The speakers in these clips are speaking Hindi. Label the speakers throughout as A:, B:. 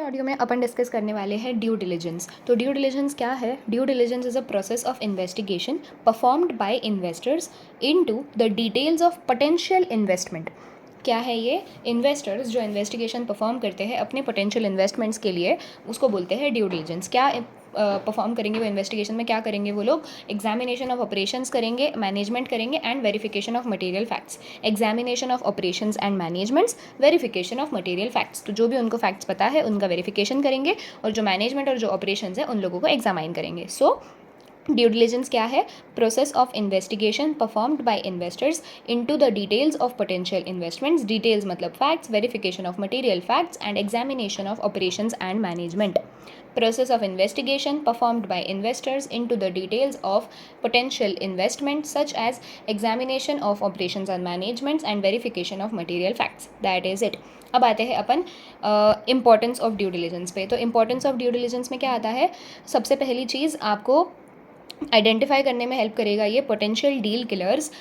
A: ऑडियो में अपन डिस्कस करने वाले हैं ड्यू डिलिजेंस। तो ड्यू डिलिजेंस क्या है? Due diligence is a process of investigation performed by investors into the details of potential investment. क्या है ये? इन्वेस्टर्स जो इन्वेस्टिगेशन परफॉर्म करते हैं अपने पोटेंशियल इन्वेस्टमेंट्स के लिए, उसको बोलते हैं ड्यू डिलिजेंस। क्या परफॉर्म करेंगे वो इन्वेस्टिगेशन में? क्या करेंगे वो लोग? एग्जामिनेशन ऑफ ऑपरेशंस करेंगे, मैनेजमेंट करेंगे and verification of material facts. Examination of operations and managements, verification of material facts. तो जो भी उनको फैक्ट्स पता है उनका वेरिफिकेशन करेंगे और जो मैनेजमेंट और जो ऑपरेशंस है उन लोगों को एग्जामाइन करेंगे। सो ड्यू डिलिजेंस क्या है? Process of investigation performed by investors into the details of potential investments. Details मतलब facts, verification of material facts and examination of operations and management. Process of investigation performed by investors into the details of potential investment such as examination of operations and managements and verification of material facts. That is it. अब आते हैं अपन इम्पॉर्टेंस ऑफ ड्यू डिलिजेंस पे। तो इम्पॉर्टेंस ऑफ ड्यू डिलिजेंस में क्या आता है? सबसे पहली चीज़ आपको आइडेंटिफाई करने में हेल्प करेगा ये पोटेंशियल डील किलर्स,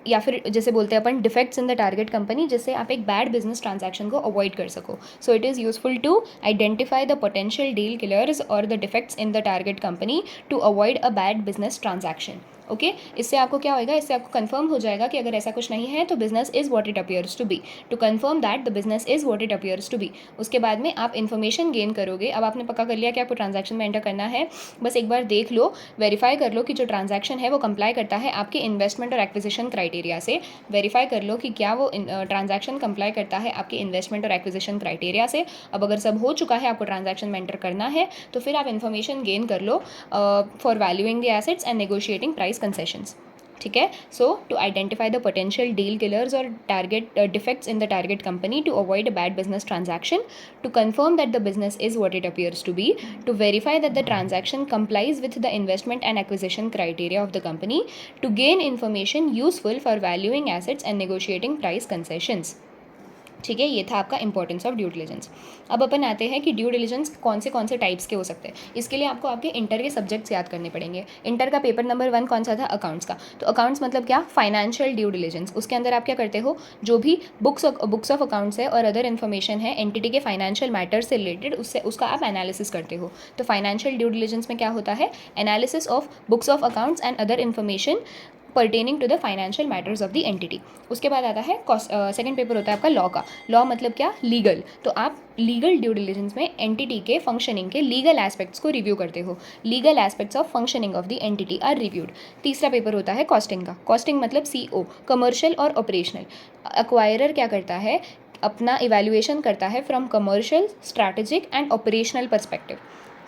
A: या फिर जैसे बोलते हैं अपन defects in the target company, जिससे आप एक बैड बिजनेस ट्रांजैक्शन को अवॉइड कर सको। So it is useful to identify the potential deal killers और the defects in the target company to avoid a bad business transaction. Okay, इससे आपको क्या होएगा? इससे आपको कंफर्म हो जाएगा कि अगर ऐसा कुछ नहीं है तो business is what it appears to be. To confirm that the business is what it appears to be. उसके बाद में आप इन्फॉर्मेशन गेन करोगे। अब आपने पक्का कर लिया कि आपको ट्रांजैक्शन में एंटर करना है, बस एक बार देख लो, वेरीफाई कर लो कि जो ट्रांजैक्शन है वो कंप्लाई करता है आपके इन्वेस्टमेंट और एक्विजिशन क्राइटेरिया से। वेरीफाई कर लो कि क्या वो ट्रांजैक्शन कंप्लाई करता है आपके इन्वेस्टमेंट और एक्विजिशन क्राइटेरिया से। अब अगर सब हो चुका है, आपको ट्रांजैक्शन में एंटर करना है, तो फिर आप इन्फॉर्मेशन गेन कर लो for valuing the assets and negotiating price concessions. ठीक है। So to identify the potential deal killers और target defects in the target company to avoid a bad business transaction, to confirm that the business is what it appears to be, to verify that the transaction complies with the investment and acquisition criteria of the company, to gain information useful for valuing assets and negotiating price concessions. ठीक है, ये था आपका इंपॉर्टेंस ऑफ ड्यू डिलिजेंस। अब अपन आते हैं कि ड्यू डिलिजेंस कौन से टाइप्स के हो सकते हैं। इसके लिए आपको आपके इंटर के सब्जेक्ट्स याद करने पड़ेंगे। इंटर का पेपर नंबर 1 कौन सा था? अकाउंट्स का। तो अकाउंट्स मतलब क्या? Financial due diligence. उसके अंदर आप क्या करते हो? जो भी बुक्स ऑफ अकाउंट्स है और अदर इन्फॉर्मेशन है एंटिटी के फाइनेंशियल मैटर्स से रिलेटेड, उससे उसका आप एनालिसिस करते हो। तो फाइनेंशियल ड्यू डिलिजेंस में क्या होता है? Analysis of books of accounts and other information pertaining to the financial matters of the entity. उसके बाद आता है सेकंड पेपर होता है आपका लॉ का। लॉ मतलब क्या? लीगल। तो आप लीगल ड्यू डिलिजेंस में एंटिटी के फंक्शनिंग के लीगल एस्पेक्ट्स को रिव्यू करते हो। Legal aspects of functioning of the entity are reviewed. तीसरा पेपर होता है कॉस्टिंग का। कॉस्टिंग मतलब CO, कमर्शियल और ऑपरेशनल। एक्वायरर क्या करता है? अपना इवैल्यूएशन करता है from commercial, strategic and operational perspective.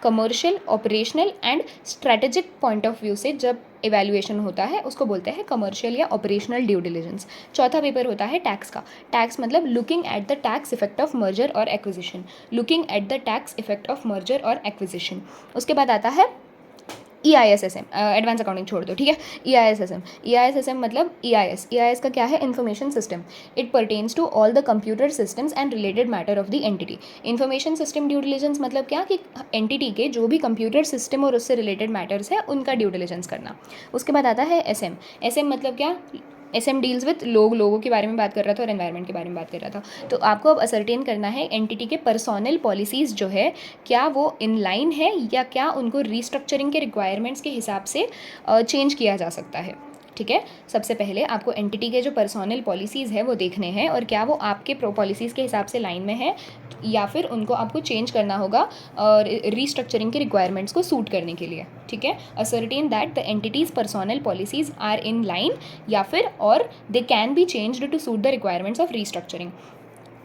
A: Commercial, operational and strategic point of view से जब इवैल्यूएशन होता है उसको बोलते हैं कमर्शियल या ऑपरेशनल ड्यू डिलिजेंस। चौथा पेपर होता है टैक्स का। टैक्स मतलब looking at the tax effect of merger और acquisition. Looking at the tax effect of merger और एक्विजिशन। उसके बाद आता है EISSM, एडवांस अकाउंटिंग छोड़ दो, ठीक है। EISSM मतलब EIS का क्या है? Information system. It pertains to all the computer systems and related matter of the entity. Information system due diligence मतलब क्या? कि एंटिटी के जो भी कंप्यूटर सिस्टम और उससे रिलेटेड मैटर्स है उनका ड्यू डिलिजेंस करना। उसके बाद आता है SM मतलब क्या? SM डील्स विथ लोगों के बारे में बात कर रहा था और एनवायरनमेंट के बारे में बात कर रहा था। तो आपको अब असर्टेन करना है एंटिटी के पर्सोनल पॉलिसीज़ जो है क्या वो इन लाइन है या क्या उनको रीस्ट्रक्चरिंग के रिक्वायरमेंट्स के हिसाब से चेंज किया जा सकता है। ठीक है, सबसे पहले आपको एंटिटी के जो पर्सोनल पॉलिसीज़ है वो देखने हैं और क्या वो आपके पॉलिसीज़ के हिसाब से लाइन में है या फिर उनको आपको चेंज करना होगा और रीस्ट्रक्चरिंग के रिक्वायरमेंट्स को सूट करने के लिए। ठीक है, ascertain that the entity's personal policies are in line या फिर और they can be changed to suit the requirements of restructuring.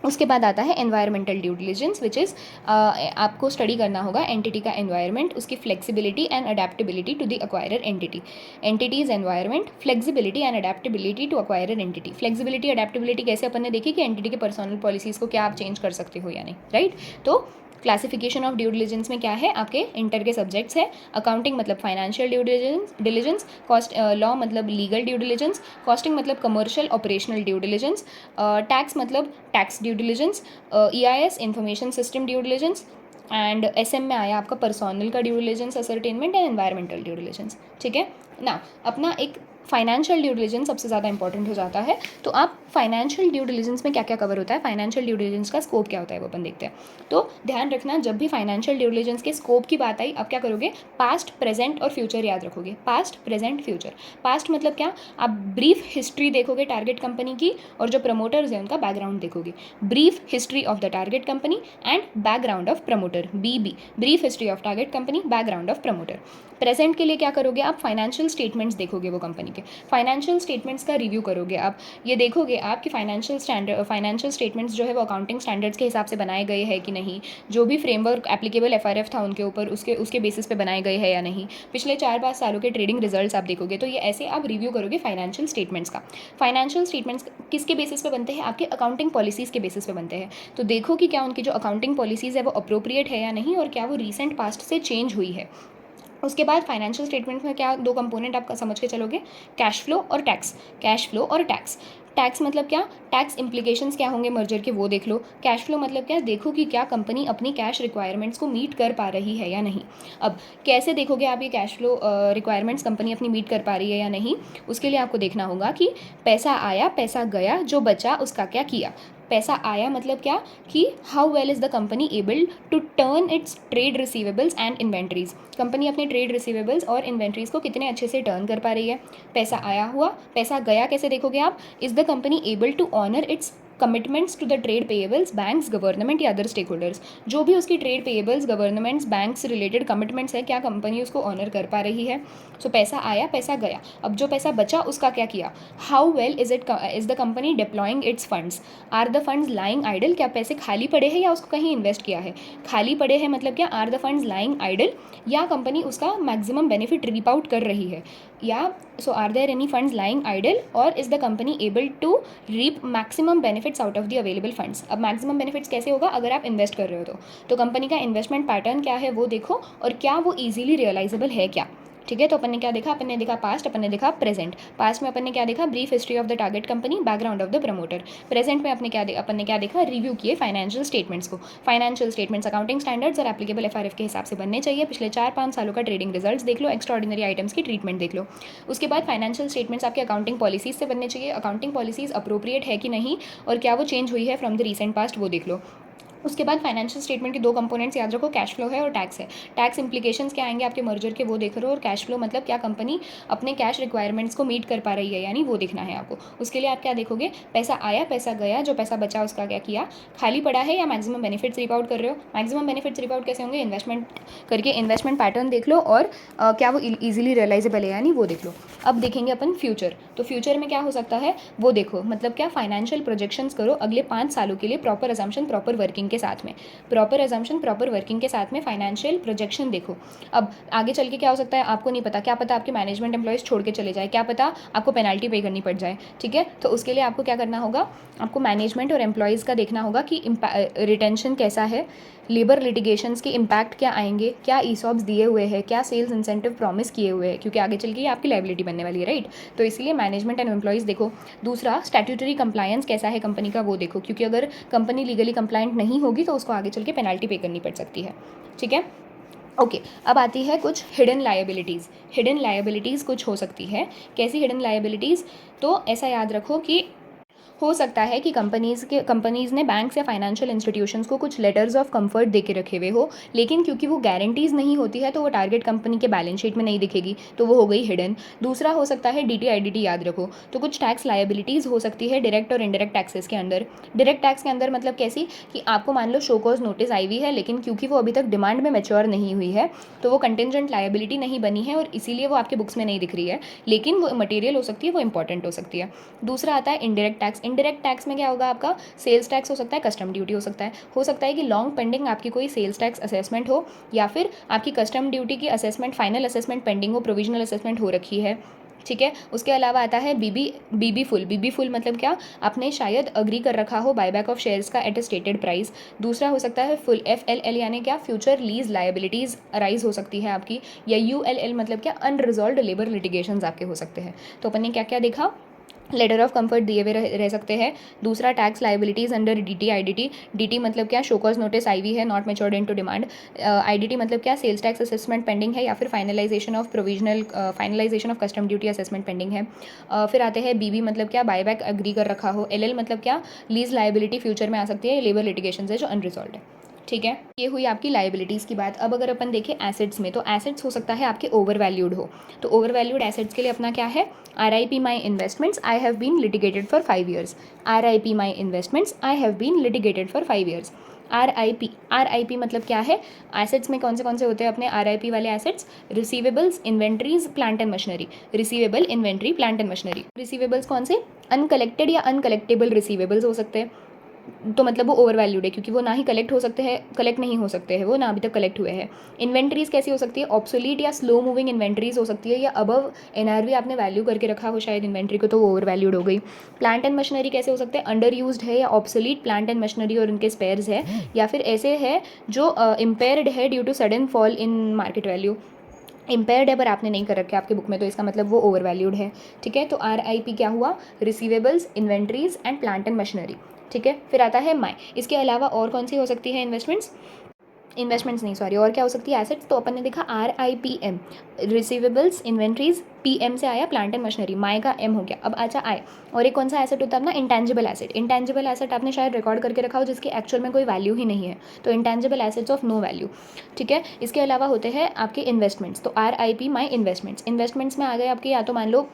A: उसके बाद आता है environmental due diligence which is आपको स्टडी करना होगा एंटिटी का एनवायरनमेंट, उसकी flexibility and adaptability to the acquirer entity. Entity's environment, flexibility and adaptability to acquirer entity. Flexibility adaptability कैसे अपन ने देखी कि एंटिटी के पर्सनल पॉलिसीज़ को क्या आप चेंज कर सकते हो या नहीं, राइट। तो क्लासिफिकेशन ऑफ ड्यू डिलिजेंस में क्या है? आपके इंटर के सब्जेक्ट्स है। अकाउंटिंग मतलब फाइनेंशियल ड्यू डिलिजेंस, लॉ मतलब लीगल ड्यू डिलिजेंस, कॉस्टिंग मतलब commercial operational due diligence, tax मतलब tax due diligence, EIS information system due diligence, and SM में आया आपका पर्सोनल का due diligence ascertainment and environmental due diligence. ठीक है ना, अपना एक फाइनेंशियल ड्यू डिलिजेंस सबसे ज़्यादा इंपॉर्टेंट हो जाता है। तो आप फाइनेंशियल ड्यू डिलिजेंस में क्या क्या कवर होता है, फाइनेंशियल ड्यू डिलिजेंस का स्कोप क्या होता है वो अपन देखते हैं। तो ध्यान रखना, जब भी फाइनेंशियल ड्यू डिलिजेंस के स्कोप की बात आई, अब क्या करोगे, पास्ट, प्रेजेंट और फ्यूचर याद रखोगे। Past, present, future. पास्ट मतलब क्या, आप ब्रीफ हिस्ट्री देखोगे टारगेट कंपनी की, और जो प्रमोटर्स हैं उनका बैकग्राउंड देखोगे। Brief history of the target company and background of promoter, BB, brief history of target company, background of promoter. Present के लिए क्या करोगे आप, फाइनेंशियल स्टेटमेंट्स देखोगे वो कंपनी के, फाइनेंशियल स्टेटमेंट्स का रिव्यू करोगे आप। ये देखोगे आपकी फाइनेंशियल स्टेटमेंट्स जो है वो अकाउंटिंग स्टैंडर्ड्स के हिसाब से बनाए गए हैं कि नहीं, जो भी फ्रेमवर्क एप्लीकेबल FRF था उनके ऊपर उसके बेसिस पे बनाए गए हैं या नहीं, पिछले 4-5 सालों के ट्रेडिंग रिजल्ट्स आप देखोगे। तो ये ऐसे आप रिव्यू करोगे फाइनेंशियल स्टेटमेंट्स का। फाइनेंशियल स्टेटमेंट्स किसके बेसिस पे बनते हैं, आपके अकाउंटिंग पॉलिसीज़ के बेसिस पे बनते हैं। तो देखो कि क्या उनकी जो अकाउंटिंग पॉलिसीज़ है वो अप्रोप्रिएट है या नहीं, और क्या वो रिसेंट पास्ट से चेंज हुई है। उसके बाद फाइनेंशियल स्टेटमेंट में क्या दो कंपोनेंट आप समझ के चलोगे, कैश फ्लो और टैक्स। कैश फ्लो और टैक्स, टैक्स मतलब क्या, टैक्स इम्प्लीकेशंस क्या होंगे मर्जर के वो देख लो। कैश फ्लो मतलब क्या, देखो कि क्या कंपनी अपनी कैश रिक्वायरमेंट्स को मीट कर पा रही है या नहीं। अब कैसे देखोगे आप ये कैश फ्लो रिक्वायरमेंट्स कंपनी अपनी मीट कर पा रही है या नहीं, उसके लिए आपको देखना होगा कि पैसा आया, पैसा गया, जो बचा उसका क्या किया। पैसा आया मतलब क्या, कि how well is the company able to turn its trade receivables and inventories. Company अपने ट्रेड रिसीवेबल्स और इन्वेंट्रीज को कितने अच्छे से टर्न कर पा रही है। पैसा आया हुआ, पैसा गया कैसे देखोगे आप, is the company able to honour its commitments to the trade payables, banks, government या अदर स्टेक होल्डर्स। जो भी उसकी trade payables, governments, banks related commitments है, क्या कंपनी उसको ऑनर कर पा रही है। सो पैसा आया, पैसा गया, अब जो पैसा बचा उसका क्या किया। How well is the company deploying its funds, are the funds lying idle, क्या पैसे खाली पड़े हैं या उसको कहीं इन्वेस्ट किया है। खाली पड़े हैं मतलब क्या, are the funds lying idle, या कंपनी उसका मैक्सिमम बेनिफिट रीप आउट कर रही है, या so are there any funds lying idle, और is the company able to reap maximum benefits out of the available funds. अब मैक्सिमम बेनिफिट्स कैसे होगा, अगर आप इन्वेस्ट कर रहे हो तो कंपनी का इन्वेस्टमेंट पैटर्न क्या है वो देखो, और क्या वो ईजिली रियलाइजेबल है क्या। ठीक है, तो अपन ने क्या देखा, अपन ने देखा पास्ट, अपन ने देखा प्रेजेंट। पास्ट में अपन ने क्या देखा, brief history of the target company, background of the promoter. Present में अपन ने क्या देखा, रिव्यू किए फाइनेंशियल स्टेटमेंट्स को। फाइनेंशियल स्टेटमेंट्स अकाउंटिंग स्टैंडर्ड्स और एप्लीकेबल FRF के हिसाब से बनने चाहिए। पिछले 4-5 सालों का ट्रेडिंग रिजल्ट्स देख लो, एक्स्ट्राऑर्डिनरी आइटम्स की ट्रीटमेंट देख लो। उसके बाद फाइनेंशियल स्टेटमेंट्स आपके अकाउंटिंग पॉलिसीज से बनने चाहिए, अकाउंटिंग पॉलिसीज अप्रोप्रिएट है कि नहीं, और क्या वो चेंज हुई है फ्रॉम द रिसेंट पास्ट वो देख लो। उसके बाद फाइनेंशियल स्टेटमेंट के दो कंपोनेंट्स याद रखो, कैश फ्लो है और टैक्स है। टैक्स इंप्लीकेशंस क्या आएंगे आपके मर्जर के वो देख रहे हो, और कैश फ्लो मतलब क्या कंपनी अपने कैश रिक्वायरमेंट्स को मीट कर पा रही है यानी वो देखना है आपको। उसके लिए आप क्या देखोगे, पैसा आया, पैसा गया, जो पैसा बचा उसका क्या किया, खाली पड़ा है या मैक्सिमम बेनिफिट्स रिप आउट कर रहे हो। मैक्सिमम बेनिफिट्स रिप आउट कैसे होंगे, इन्वेस्टमेंट करके इन्वेस्टमेंट पैटर्न देख लो, और क्या वो ईजिली रियलाइजेबल है यानी वो देख लो। अब देखेंगे अपन फ्यूचर, तो फ्यूचर में क्या हो सकता है वो देखो, मतलब क्या फाइनेंशियल प्रोजेक्शंस करो अगले 5 सालों के लिए, प्रॉपर अजम्पशन प्रॉपर वर्किंग के साथ में, प्रॉपर अजम्पशन प्रॉपर वर्किंग के साथ में फाइनेंशियल प्रोजेक्शन देखो। अब आगे चल के क्या हो सकता है आपको नहीं पता, क्या पता आपके मैनेजमेंट एम्प्लॉयज़ छोड़ के चले जाए, क्या पता आपको पेनल्टी पे करनी पड़ जाए। ठीक है, तो उसके लिए आपको क्या करना होगा, आपको मैनेजमेंट और एम्प्लॉयज़ का देखना होगा कि रिटेंशन कैसा है, लेबर लिटिगेशंस के इम्पैक्ट क्या आएंगे, क्या ईसॉप्स दिए हुए हैं, क्या सेल्स इंसेंटिव प्रॉमिस किए हुए हैं, क्योंकि आगे चल के ये आपकी लाइबिलिटी बनने वाली है, राइट। तो इसलिए मैनेजमेंट एंड एम्प्लॉयज़ देखो। दूसरा, स्टैट्यूटरी कंप्लायंस कैसा है कंपनी का वो देखो, क्योंकि अगर कंपनी लीगली कंप्लायंट नहीं होगी तो उसको आगे चल के पेनल्टी पे करनी पड़ सकती है। ठीक है, ओके अब आती है कुछ हिडन लायबिलिटीज़। हिडन लायबिलिटीज़ कुछ हो सकती है, कैसी हिडन लायबिलिटीज़, तो ऐसा याद रखो कि हो सकता है कि कंपनीज़ ने बैंक्स या फाइनेंशियल इंस्टीट्यूशंस को कुछ लेटर्स ऑफ कंफर्ट दे के रखे हुए हो, लेकिन क्योंकि वो गारंटीज़ नहीं होती है तो वो टारगेट कंपनी के बैलेंस शीट में नहीं दिखेगी, तो वो हो गई हिडन। दूसरा हो सकता है DTIDT याद रखो, तो कुछ टैक्स लायबिलिटीज़ हो सकती है डायरेक्ट और इनडायरेक्ट टैक्सेस के अंदर। डायरेक्ट टैक्स के अंदर मतलब कैसी, कि आपको मान लो शो कॉज नोटिस आई हुई है, लेकिन क्योंकि वो अभी तक डिमांड में मैच्योर नहीं हुई है तो वो कंटेंजेंट लायबिलिटी नहीं बनी है, और इसीलिए वो आपके बुक्स में नहीं दिख रही है, लेकिन वो मटेरियल हो सकती है, वो इंपॉर्टेंट हो सकती है। दूसरा आता है इनडायरेक्ट टैक्स। इनडायरेक्ट टैक्स में क्या होगा आपका, सेल्स टैक्स हो सकता है, कस्टम ड्यूटी हो सकता है कि लॉन्ग पेंडिंग आपकी कोई सेल्स टैक्स असेसमेंट हो, या फिर आपकी कस्टम ड्यूटी की असेसमेंट, फाइनल असेसमेंट पेंडिंग हो, प्रोविजनल असेसमेंट हो रखी है। ठीक है, उसके अलावा आता है बीबी फुल मतलब क्या, आपने शायद अग्री कर रखा हो बायबैक ऑफ शेयर्स का एट अ स्टेटेड प्राइस। दूसरा हो सकता है फुल FLL यानी क्या, फ्यूचर लीज लायबिलिटीज़ अराइज हो सकती है आपकी, या ULL मतलब क्या, अनरिजॉल्व्ड लेबर लिटिगेशंस आपके हो सकते हैं। तो अपन ने क्या क्या देखा, लेटर ऑफ कंफर्ट दिए हुए रह सकते हैं। दूसरा tax liabilities under DT IDT. DT मतलब क्या, शोकॉज नोटिस आई हुई है, not matured into demand. IDT मतलब क्या, सेल्स टैक्स असेसमेंट पेंडिंग है या फिर finalisation of custom duty assessment pending है। फिर आते हैं बीबी मतलब क्या, बायबैक एग्री कर रखा हो। एलएल मतलब क्या, लीज लाइबिलिटी फ्यूचर में आ सकती है, लेबर लिटिगेशन है जो अनरिजॉल्व है। ठीक है, ये हुई आपकी लाइबिलिटीज़ की बात। अब अगर अपन देखें एसेट्स में, तो एसेट्स हो सकता है आपके ओवर वैल्यूड हो। तो ओवर वैल्यूड एसेट्स के लिए अपना क्या है, RIP my investments I have been litigated for 5 years. RIP my investments I have been litigated for 5 years. RIP मतलब क्या है, एसेट्स में कौन से होते हैं अपने RIP वाले assets, receivables, inventories, plant and machinery. Receivable, inventory, plant and machinery. Receivables कौन से, अनकलेक्टेड या अनकलेक्टेबल रिसीवेबल्स हो सकते हैं, तो मतलब वो ओवर वैल्यूड है क्योंकि वो ना ही कलेक्ट नहीं हो सकते हैं, वो ना अभी तक कलेक्ट हुए हैं। इन्वेंट्रीज कैसी हो सकती है, ऑब्सोलीट या स्लो मूविंग इन्वेंट्रीज हो सकती है, या अबव NRV आपने वैल्यू करके रखा हो शायद इन्वेंट्री को, तो वो ओवर वैल्यूड हो गई। प्लांट एंड मशीनरी कैसे हो सकते हैं, अंडर यूज्ड है या ऑब्सोलीट प्लांट एंड मशीनरी और उनके स्पेयर्स है, या फिर ऐसे है जो इम्पेयर्ड है due to sudden fall in market value. Impaired है पर आपने नहीं कर रखे आपके बुक में, तो इसका मतलब वो ओवर वैल्यूड है। ठीक है, तो RIP क्या हुआ, receivables, inventories and plant and machinery. ठीक है, फिर आता है माई। इसके अलावा और कौन सी हो सकती है इन्वेस्टमेंट्स नहीं सॉरी, और क्या हो सकती है एसेट्स, तो अपन ने देखा RIPM, रिसीवेबल्स, इन्वेंट्रीज, PM से आया प्लांट एंड मशीनरी, माई का M हो गया। अब अच्छा आए, और एक कौन सा एसेट होता है अपना, इंटेंजिबल एसेट। इंटेंजिबल एसेट आपने शायद रिकॉर्ड करके रखा हो जिसकी एक्चुअल में कोई वैल्यू ही नहीं है, तो intangible assets of no value. ठीक है, इसके अलावा होते हैं आपके इन्वेस्टमेंट्स, तो RIP माई इन्वेस्टमेंट्स। इन्वेस्टमेंट्स में आ गए आपके, या तो मान लो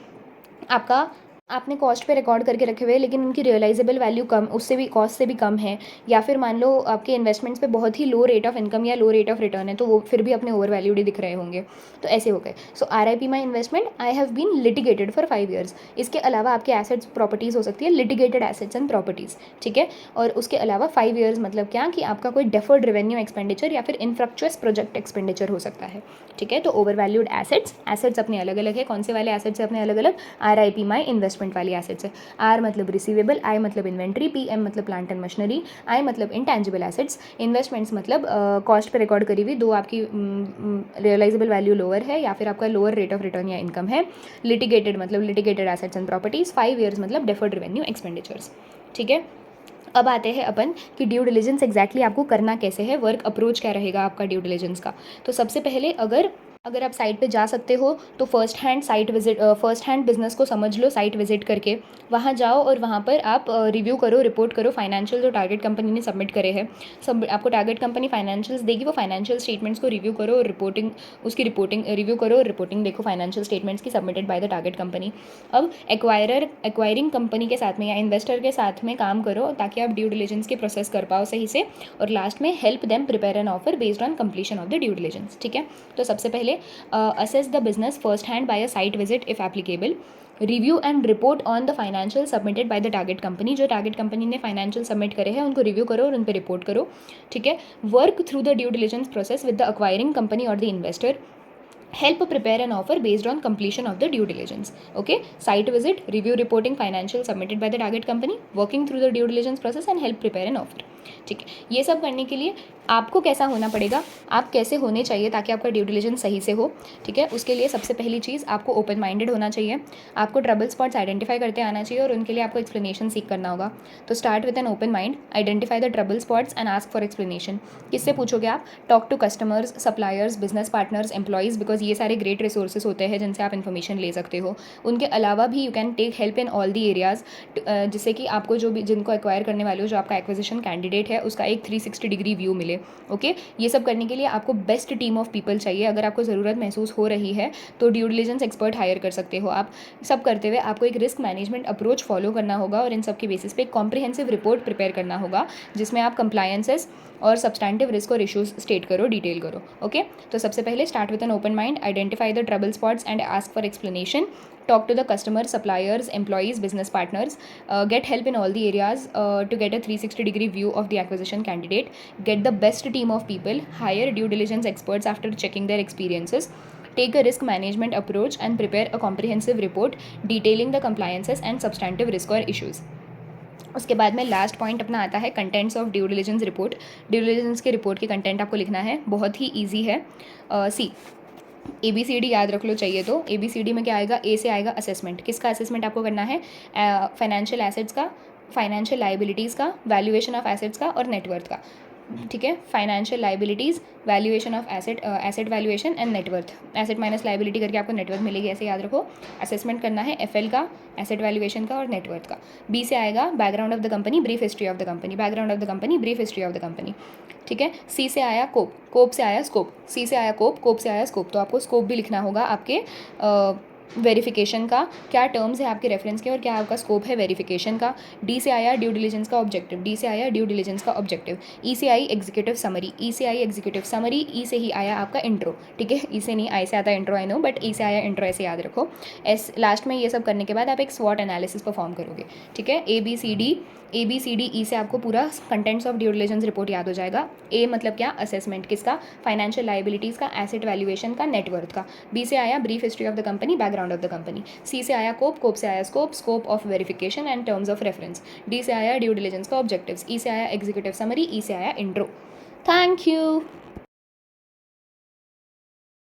A: आपका आपने कॉस्ट पे रिकॉर्ड करके रखे हुए लेकिन उनकी रियलाइजेबल वैल्यू कम, उससे भी कॉस्ट से भी कम है, या फिर मान लो आपके इन्वेस्टमेंट्स पे बहुत ही लो रेट ऑफ इनकम या लो रेट ऑफ रिटर्न है, तो वो फिर भी अपने ओवर वैल्यूड ही दिख रहे होंगे, तो ऐसे हो गए। So RIP my investment I have been litigated for 5 years. इसके अलावा आपके एसेट्स प्रॉपर्टीज़ हो सकती है, लिटिगेटेड एसेट्स एंड प्रॉपर्टीज़। ठीक है, और उसके अलावा 5 ईयर्स मतलब क्या, कि आपका कोई डेफर्ड रेवेन्यू एक्सपेंडिचर या फिर इनफ्रक्चुअस प्रोजेक्ट एक्सपेंडिचर हो सकता है। ठीक है, तो ओवर वैल्यूड एसेट्स अपने अलग अलग है, कौन से वाले एसेट्स है अपने अलग अलग, RIP माई इन्वेस्टमेंट वाली एसेट्स है। R मतलब रिसीवेबल, I मतलब इन्वेंट्री, PM मतलब प्लांट एंड मशीनरी, I मतलब इंटेंजिबल एसेट्स, इन्वेस्टमेंट्स मतलब कॉस्ट पे रिकॉर्ड करी हुई, दो आपकी रियलाइजेबल वैल्यू लोअर है या फिर आपका लोअर रेट ऑफ रिटर्न या इनकम है। लिटिगेटेड मतलब litigated assets and properties, 5 years मतलब डेफर्ड रेवेन्यू एक्सपेंडिचर्स। ठीक है, अब आते हैं अपन कि ड्यू डिलिजेंस एग्जैक्टली आपको करना कैसे है, वर्क अप्रोच क्या रहेगा आपका ड्यू डिलिजेंस का। तो सबसे पहले अगर आप साइट पे जा सकते हो तो फर्स्ट हैंड बिजनेस को समझ लो, साइट विजिट करके वहाँ जाओ और वहाँ पर आप रिव्यू करो, रिपोर्ट करो फाइनेंशियल जो टारगेट कंपनी ने सबमिट करे हैं। सब आपको टारगेट कंपनी फाइनेंशियल्स देगी, वो फाइनेंशियल स्टेटमेंट्स को रिव्यू करो और रिपोर्टिंग रिव्यू करो और रिपोर्टिंग देखो फाइनेंशियल स्टेटमेंट्स की submitted by the target company. अब एक्वायरिंग कंपनी के साथ में या इन्वेस्टर के साथ में काम करो ताकि आप ड्यू डिलिजेंस के प्रोसेस कर पाओ सही से, और लास्ट में help them prepare an offer based on completion of the due diligence. ठीक है, तो सबसे पहले assess the business first hand by a site visit if applicable, review and report on the financial submitted by the target company, जो टारगेट कंपनी ने फाइनेंशियल सबमिट करे हैं उनको रिव्यू करो और उन पर रिपोर्ट करो। ठीक है, work through the due diligence process with the acquiring company और the investor, help prepare an offer based on completion of the due diligence. Okay, site visit, review reporting financial submitted by the target company, working through the due diligence process and help prepare an offer. ठीक है, ये सब करने के लिए आपको कैसा होना पड़ेगा, आप कैसे होने चाहिए ताकि आपका ड्यू डिलिजेंस सही से हो। ठीक है, उसके लिए सबसे पहली चीज़ आपको ओपन माइंडेड होना चाहिए, आपको ट्रबल स्पॉट्स आइडेंटिफाई करते आना चाहिए और उनके लिए आपको एक्सप्लेनेशन सीख करना होगा। तो start with an open mind, identify the trouble spots and ask for explanation. किससे पूछोगे आप, talk to customers, suppliers, business partners, employees, because ये सारे ग्रेट रिसोर्सेज होते हैं जिनसे आप इन्फॉर्मेशन ले सकते हो। उनके अलावा भी you can take help in all the areas, जिससे कि आपको जो भी जिनको एक्वायर करने वाले हो, जो आपका एक्विजिशन कैंडिडेट है उसका एक 360 डिग्री व्यू मिले। ओके, ये सब करने के लिए आपको बेस्ट टीम ऑफ पीपल चाहिए। अगर आपको ज़रूरत महसूस हो रही है तो ड्यू डिलिजेंस एक्सपर्ट हायर कर सकते हो आप। सब करते हुए आपको एक रिस्क मैनेजमेंट अप्रोच फॉलो करना होगा और इन सब के बेसिस पे एक कॉम्प्रिहेंसिव रिपोर्ट प्रिपेयर करना होगा जिसमें आप कंप्लायंसेस और सब्सटैंटिव रिस्क और इश्यूज स्टेट करो, डिटेल करो। ओके, तो सबसे पहले start with an open mind, identify the trouble spots and ask for explanation, talk to the customer, suppliers, employees, business partners, get help in all the areas to get a 360 degree view of the acquisition candidate, get the best team of people, hire due diligence experts after checking their experiences, take a risk management approach and prepare a comprehensive report detailing the compliances and substantive risk or issues. उसके बाद में लास्ट पॉइंट अपना आता है contents of due diligence report. Due diligence के रिपोर्ट की कंटेंट आपको लिखना है, बहुत ही ईजी है। सी ABCD याद रख लो चाहिए तो। ABCD में क्या आएगा, A से आएगा असेसमेंट। किसका असेसमेंट आपको करना है, फाइनेंशियल एसेट्स का, फाइनेंशियल लाइबिलिटीज़ का, वैल्यूएशन ऑफ एसेट्स का और नेटवर्थ का। ठीक है, financial liabilities, valuation of asset, asset valuation and net worth. Asset minus liability करके आपको नेटवर्थ मिलेगी, ऐसे याद रखो। असेसमेंट करना है FL का, एसेट वैल्यूएशन का और नेटवर्थ का। B से आएगा background of the company, brief history of the company, background of the company, brief history of the company. ठीक है, C से आया कोप, कोप से आया स्कोप, C से आया कोप, कोप से आया स्कोप। तो आपको स्कोप भी लिखना होगा आपके वेरिफिकेशन का, क्या टर्म्स है आपके रेफरेंस के और क्या आपका स्कोप है वेरिफिकेशन का। डी से आया ड्यू डिलिजेंस का ऑब्जेक्टिव, डी से आया ड्यू डिलिजेंस का ऑब्जेक्टिव। ई से आई एग्जीक्यूटिव समरी, ई से आई एग्जीक्यूटिव समरी। ई से ही आया आपका इंट्रो। ठीक है, ई से नहीं, आई से आता है इंट्रो, आई नो, बट ई से आया इंट्रो, ऐसे याद रखो। एस लास्ट में ये सब करने के बाद आप एक स्वॉट एनालिसिस परफॉर्म करोगे। ठीक है, ABCD ई से आपको पूरा contents of due diligence report याद हो जाएगा। ए मतलब क्या, असेसमेंट किसका, फाइनेंशियल लाइबिलिटीज़ का, एसेट वैल्यूएशन का, नेटवर्थ का। बी से आया brief history of the company, background of the company. C से आया कोप, कोप से आया scope, scope of verification and terms of reference. D से आया ड्यू डिलिजेंस का ऑब्जेक्टिव्स। ई से आया एग्जीक्यूटिव समरी, ई से आया इंट्रो। Thank you.